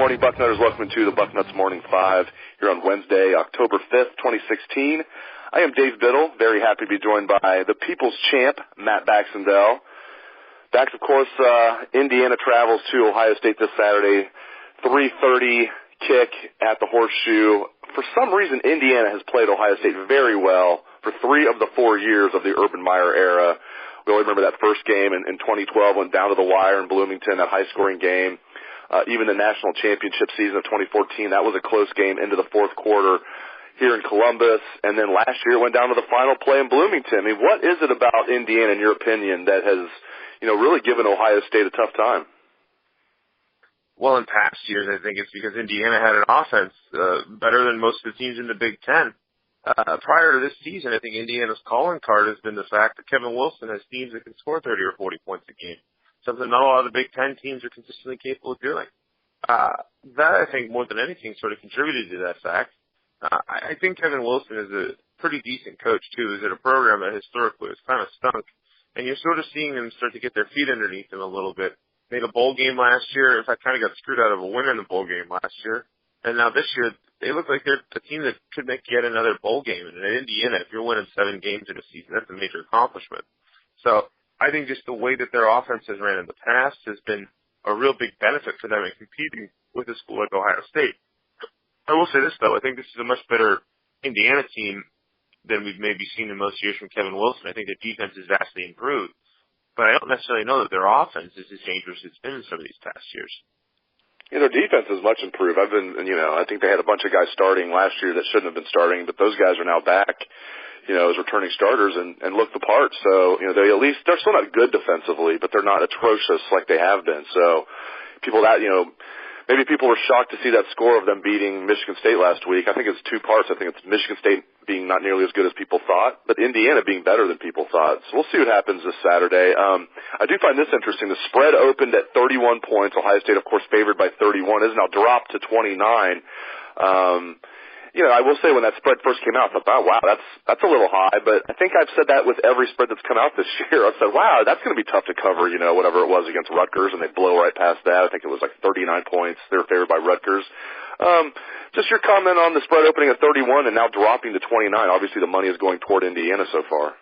morning, Bucknutters. Welcome to the Bucknuts Morning 5 here on Wednesday, October 5th, 2016. I am Dave Biddle, very happy to be joined by the People's Champ, Matt Baxendell. Bax, of course, Indiana travels to Ohio State this Saturday, 3:30 kick at the Horseshoe. For some reason, Indiana has played Ohio State very well for 3 of the 4 years of the Urban Meyer era. We all remember that first game in 2012 went down to the wire in Bloomington, that high-scoring game. Even the national championship season of 2014, that was a close game into the fourth quarter here in Columbus. And then last year it went down to the final play in Bloomington. I mean, what is it about Indiana, in your opinion, that has, really given Ohio State a tough time? Well, in past years, I think it's because Indiana had an offense better than most of the teams in the Big Ten. Prior to this season, I think Indiana's calling card has been the fact that Kevin Wilson has teams that can score 30 or 40 points a game, something not a lot of the Big Ten teams are consistently capable of doing. That, I think, more than anything, sort of contributed to that fact. I think Kevin Wilson is a pretty decent coach, too. He's at a program that historically has kind of stunk, and you're sort of seeing them start to get their feet underneath them a little bit. Made a bowl game last year. In fact, kind of got screwed out of a win in the bowl game last year. And now this year, they look like they're a team that could make yet another bowl game. And in Indiana, if you're winning 7 games in a season, that's a major accomplishment. So I think just the way that their offense has ran in the past has been a real big benefit for them in competing with a school like Ohio State. I will say this, though. I think this is a much better Indiana team than we've maybe seen in most years from Kevin Wilson. I think the defense is vastly improved. But I don't necessarily know that their offense is as dangerous as it's been in some of these past years. Their defense is much improved. I think they had a bunch of guys starting last year that shouldn't have been starting, but those guys are now back, as returning starters and look the part. So, they're still not good defensively, but they're not atrocious like they have been. So maybe people were shocked to see that score of them beating Michigan State last week. I think it's 2 parts. I think it's Michigan State being not nearly as good as people thought, but Indiana being better than people thought. So we'll see what happens this Saturday. I do find this interesting. The spread opened at 31 points. Ohio State, of course, favored by 31, is now dropped to 29. I will say when that spread first came out, I thought, wow, that's a little high, but I think I've said that with every spread that's come out this year. I said, wow, that's going to be tough to cover, whatever it was against Rutgers, and they blow right past that. I think it was like 39 points. They were favored by Rutgers. Just your comment on the spread opening at 31 and now dropping to 29. Obviously, the money is going toward Indiana so far.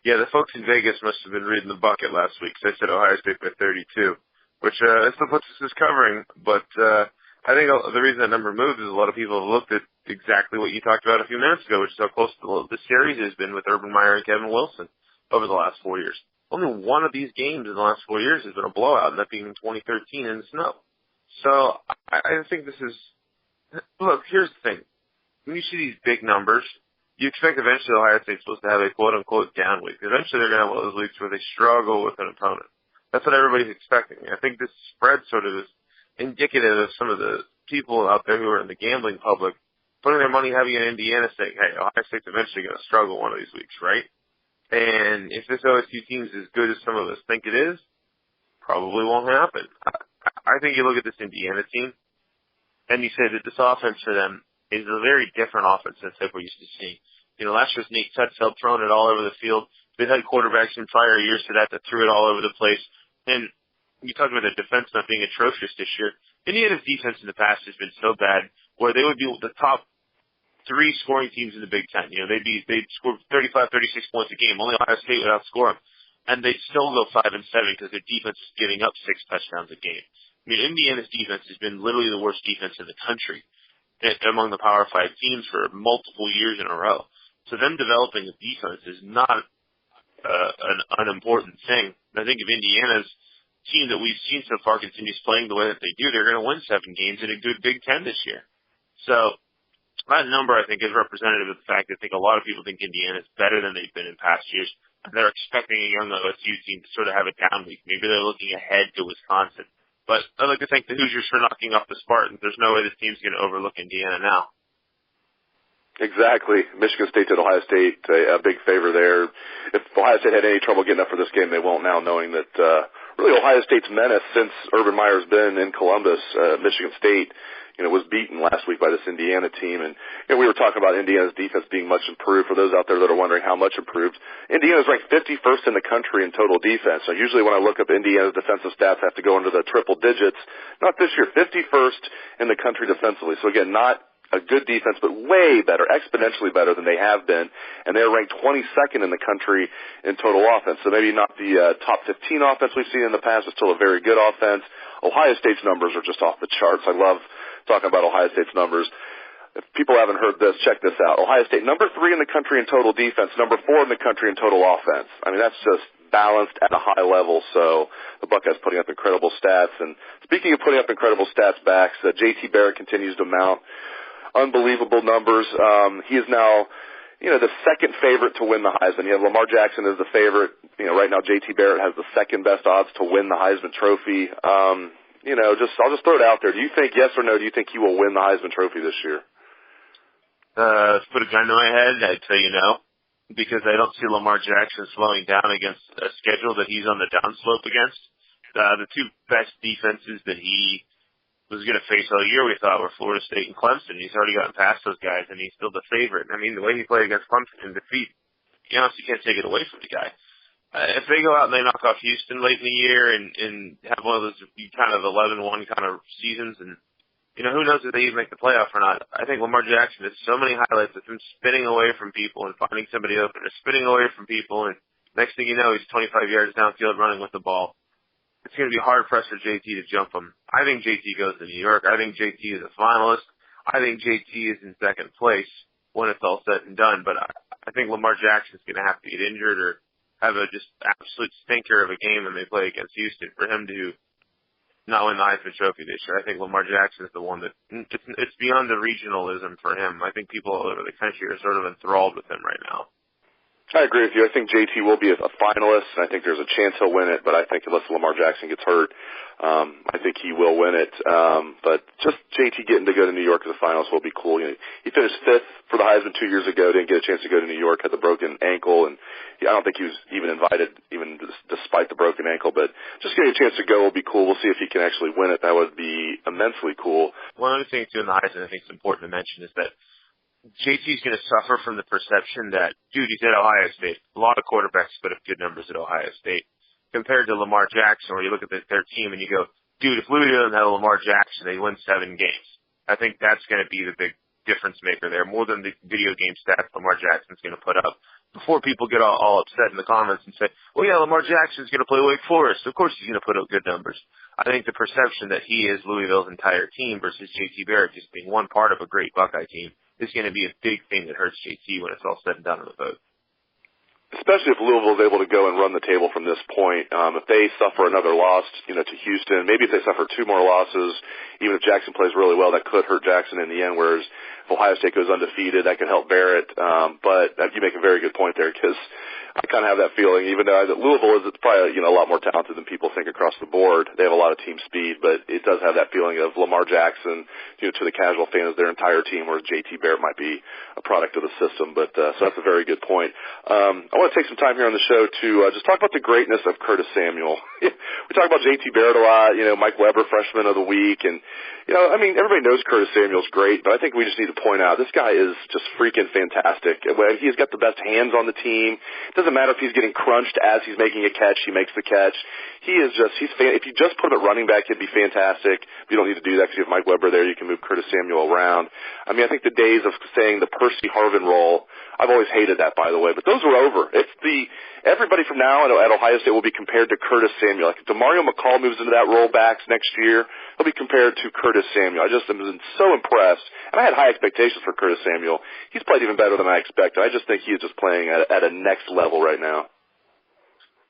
Yeah, the folks in Vegas must have been reading the bucket last week, because I said Ohio State by 32, which still puts us as covering, but I think the reason that number moved is a lot of people have looked at exactly what you talked about a few minutes ago, which is how close the series has been with Urban Meyer and Kevin Wilson over the last 4 years. Only one of these games in the last 4 years has been a blowout, and that being in 2013 in the snow. So I think this is – look, here's the thing. When you see these big numbers, you expect eventually Ohio State's supposed to have a quote-unquote down week. Eventually they're going to have one of those weeks where they struggle with an opponent. That's what everybody's expecting. I think this spread sort of is indicative of some of the people out there who are in the gambling public putting their money heavy in Indiana, saying, hey, Ohio State's eventually going to struggle one of these weeks, right? And if this OSU team is as good as some of us think it is, probably won't happen. I think you look at this Indiana team, and you say that this offense for them is a very different offense than we're used to seeing. Last year's Nate Sudfeld throwing it all over the field. They've had quarterbacks in prior years to that threw it all over the place. And you talk about the defense not being atrocious this year. Indiana's defense in the past has been so bad where they would be the top 3 scoring teams in the Big Ten. They'd score 35, 36 points a game. Only Ohio State would outscore them. And they'd still go 5-7 because their defense is giving up 6 touchdowns a game. Indiana's defense has been literally the worst defense in the country among the Power 5 teams for multiple years in a row. So them developing a defense is not an unimportant thing. I think if Indiana's team that we've seen so far continues playing the way that they do, they're going to win 7 games in a good Big Ten this year. So that number, I think, is representative of the fact that I think a lot of people think Indiana is better than they've been in past years. And they're expecting a young OSU team to sort of have a down week. Maybe they're looking ahead to Wisconsin. But I'd like to thank the Hoosiers for knocking off the Spartans. There's no way this team's going to overlook Indiana now. Exactly. Michigan State to Ohio State, a big favor there. If Ohio State had any trouble getting up for this game, they won't now, knowing that really Ohio State's menace since Urban Meyer's been in Columbus. Michigan State, was beaten last week by this Indiana team. And we were talking about Indiana's defense being much improved. For those out there that are wondering how much improved, Indiana's ranked 51st in the country in total defense. So usually when I look up Indiana's defensive stats, I have to go into the triple digits. Not this year, 51st in the country defensively. So again, not a good defense, but way better, exponentially better than they have been. And they're ranked 22nd in the country in total offense. So maybe not the top 15 offense we've seen in the past, but still a very good offense. Ohio State's numbers are just off the charts. I love talking about Ohio State's numbers. If people haven't heard this, check this out. Ohio State, number 3 in the country in total defense, number 4 in the country in total offense. I mean, that's just balanced at a high level. So the Buckeyes putting up incredible stats. And speaking of putting up incredible stats backs, JT Barrett continues to mount unbelievable numbers. He is now, the second favorite to win the Heisman. You have Lamar Jackson as the favorite. Right now JT Barrett has the second best odds to win the Heisman Trophy. I'll just throw it out there. Do you think, yes or no, do you think he will win the Heisman Trophy this year? Put a gun to my head, I'd say no, because I don't see Lamar Jackson slowing down against a schedule that he's on the downslope against. The two best defenses that he was going to face all year, we thought, were Florida State and Clemson. He's already gotten past those guys, and he's still the favorite. I mean, the way he played against Clemson in defeat, you can't take it away from the guy. If they go out and they knock off Houston late in the year and have one of those kind of 11-1 kind of seasons, and who knows if they even make the playoff or not. I think Lamar Jackson has so many highlights of him spinning away from people and finding somebody open, or spinning away from people, and next thing you know, he's 25 yards downfield running with the ball. It's going to be hard pressed for JT to jump him. I think JT goes to New York. I think JT is a finalist. I think JT is in second place when it's all said and done. But I think Lamar Jackson's going to have to get injured or have a just absolute stinker of a game when they play against Houston for him to not win the Heisman Trophy this year. I think Lamar Jackson is the one that it's beyond the regionalism for him. I think people all over the country are sort of enthralled with him right now. I agree with you. I think JT will be a finalist, and I think there's a chance he'll win it, but I think unless Lamar Jackson gets hurt, I think he will win it. But just JT getting to go to New York as a finalist will be cool. He finished 5th for the Heisman 2 years ago, didn't get a chance to go to New York, had the broken ankle, and I don't think he was even invited, even despite the broken ankle, but just getting a chance to go will be cool. We'll see if he can actually win it. That would be immensely cool. One other thing, too, in the Heisman I think is important to mention is that JT's going to suffer from the perception that, dude, he's at Ohio State. A lot of quarterbacks put up good numbers at Ohio State. Compared to Lamar Jackson, where you look at their team and you go, dude, if Louis doesn't have Lamar Jackson, they win 7 games. I think that's going to be the big difference maker there, more than the video game stats Lamar Jackson's going to put up. Before people get all upset in the comments and say, well, yeah, Lamar Jackson's going to play Wake Forest. Of course he's going to put up good numbers. I think the perception that he is Louisville's entire team versus JT Barrett just being one part of a great Buckeye team is going to be a big thing that hurts JT when it's all said and done on the vote. Especially if Louisville is able to go and run the table from this point. If they suffer another loss, to Houston, maybe if they suffer 2 more losses, even if Jackson plays really well, that could hurt Jackson in the end, whereas if Ohio State goes undefeated, that could help Barrett. But you make a very good point there, because I kind of have that feeling, even though Louisville is probably, a lot more talented than people think across the board. They have a lot of team speed, but it does have that feeling of Lamar Jackson, to the casual fan, as their entire team, whereas JT Barrett might be a product of the system. But, so that's a very good point. I want to take some time here on the show to just talk about the greatness of Curtis Samuel. We talk about JT Barrett a lot, Mike Weber, freshman of the week, and, everybody knows Curtis Samuel's great, but I think we just need to point out this guy is just freaking fantastic. He's got the best hands on the team. It doesn't matter if he's getting crunched as he's making a catch, he makes the catch. If you just put him at running back, he'd be fantastic. But you don't need to do that because you have Mike Weber there. You can move Curtis Samuel around. I think the days of saying the Percy Harvin role, I've always hated that, by the way, but those are over. Everybody from now at Ohio State will be compared to Curtis Samuel. Like if DeMario McCall moves into that role backs next year, he'll be compared to Curtis Samuel. I just am so impressed, and I had high expectations for Curtis Samuel. He's played even better than I expected. I just think he is just playing at a next level right now.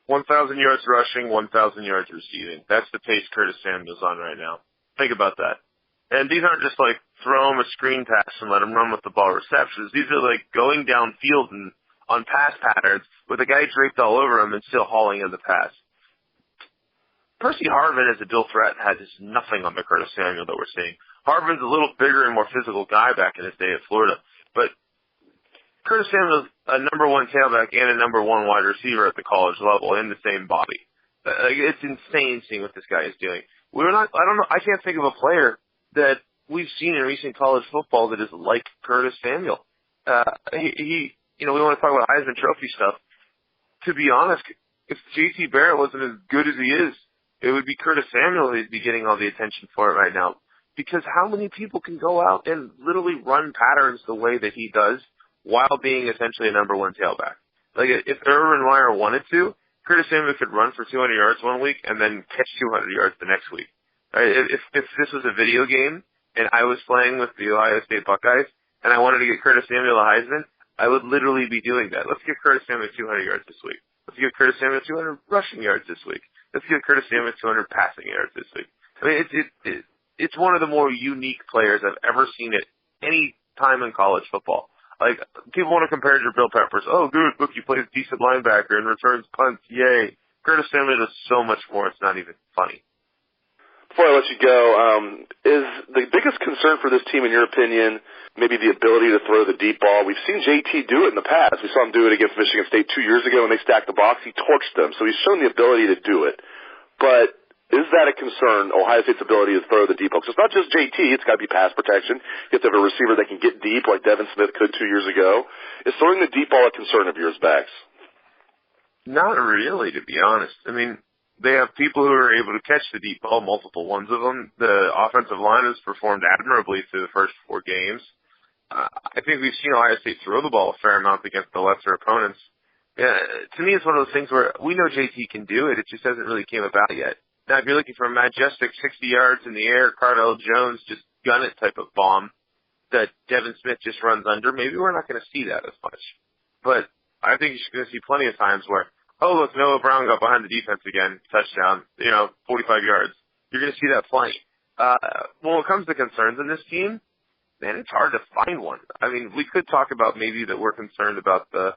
1,000 yards rushing, 1,000 yards receiving. That's the pace Curtis Samuel's on right now. Think about that. And these aren't just like throw him a screen pass and let him run with the ball receptions. These are like going downfield and on pass patterns with a guy draped all over him and still hauling in the pass. Percy Harvin as a dual threat has nothing on the Curtis Samuel that we're seeing. Harvin's a little bigger and more physical guy back in his day at Florida, but Curtis Samuel's a number 1 tailback and a number 1 wide receiver at the college level in the same body. It's insane seeing what this guy is doing. I can't think of a player that we've seen in recent college football that is like Curtis Samuel. We want to talk about Heisman Trophy stuff. To be honest, if J.T. Barrett wasn't as good as he is, it would be Curtis Samuel who'd be getting all the attention for it right now. Because how many people can go out and literally run patterns the way that he does while being essentially a number one tailback? Like, if Urban Meyer wanted to, Curtis Samuel could run for 200 yards one week and then catch 200 yards the next week. Right? If this was a video game and I was playing with the Ohio State Buckeyes and I wanted to get Curtis Samuel a Heisman, I would literally be doing that. Let's give Curtis Samuel 200 yards this week. Let's give Curtis Samuel 200 rushing yards this week. Let's give Curtis Samuel 200 passing yards this week. I mean, it's one of the more unique players I've ever seen at any time in college football. Like, people want to compare Jabril Peppers. Oh, good, look, he plays decent linebacker and returns punts. Yay. Curtis Samuel does so much more, it's not even funny. Before I let you go, is the biggest concern for this team, in your opinion, maybe the ability to throw the deep ball? We've seen JT do it in the past. We saw him do it against Michigan State 2 years ago when they stacked the box. He torched them, so he's shown the ability to do it. But is that a concern, Ohio State's ability to throw the deep ball? Because it's not just JT, it's got to be pass protection. You have to have a receiver that can get deep like Devin Smith could 2 years ago. Is throwing the deep ball a concern of yours, Bax? Not really, to be honest. I mean, they have people who are able to catch the deep ball, multiple ones of them. The offensive line has performed admirably through the first 4 games. I think we've seen Ohio State throw the ball a fair amount against the lesser opponents. To me, it's one of those things where we know JT can do it. It just hasn't really came about yet. Now, if you're looking for a majestic 60 yards in the air, Cardell Jones just gun it type of bomb that Devin Smith just runs under, maybe we're not going to see that as much. But I think you're going to see plenty of times where, oh, look, Noah Brown got behind the defense again, touchdown, 45 yards. You're going to see that plenty. When it comes to concerns in this team, man, it's hard to find one. I mean, we could talk about maybe that we're concerned about the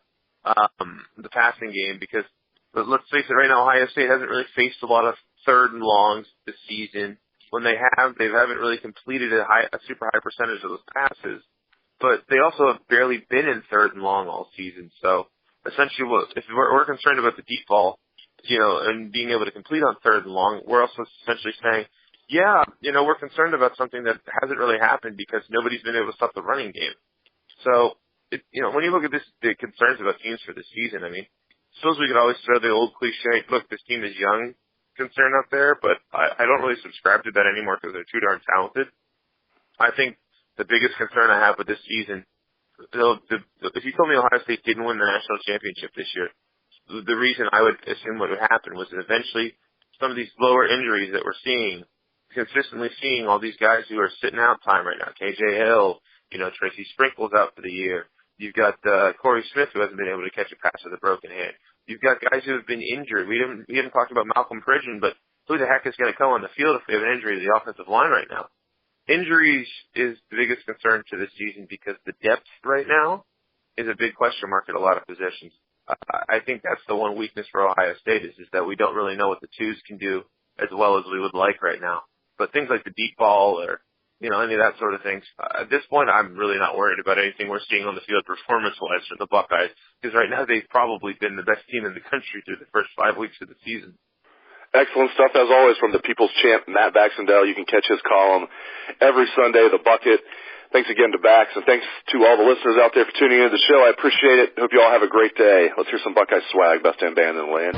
passing game because, let's face it, right now Ohio State hasn't really faced a lot of third and longs this season. When they haven't really completed a super high percentage of those passes. But they also have barely been in third and long all season. So essentially, if we're concerned about the deep ball, and being able to complete on third and long, we're also essentially saying, we're concerned about something that hasn't really happened because nobody's been able to stop the running game. So, when you look at the concerns about teams for this season, I mean, I suppose we could always throw the old cliche, look, this team is young concern out there, but I don't really subscribe to that anymore because they're too darn talented. I think the biggest concern I have with this season, if you told me Ohio State didn't win the national championship this year, the reason I would assume what would happen was that eventually some of these lower injuries that we're consistently seeing all these guys who are sitting out time right now, KJ Hill, Tracy Sprinkle's out for the year. You've got Corey Smith who hasn't been able to catch a pass with a broken hand. You've got guys who have been injured. We haven't talked about Malcolm Pridgeon, but who the heck is going to come on the field if they have an injury to the offensive line right now? Injuries is the biggest concern to this season because the depth right now is a big question mark at a lot of positions. I think that's the one weakness for Ohio State is that we don't really know what the twos can do as well as we would like right now. But things like the deep ball or any of that sort of things. At this point, I'm really not worried about anything we're seeing on the field performance-wise from the Buckeyes, because right now they've probably been the best team in the country through the first 5 weeks of the season. Excellent stuff, as always, from the People's Champ, Matt Baxendell. You can catch his column every Sunday, The Bucket. Thanks again to Bax, and thanks to all the listeners out there for tuning into the show. I appreciate it. Hope you all have a great day. Let's hear some Buckeye swag, best damn band in the land.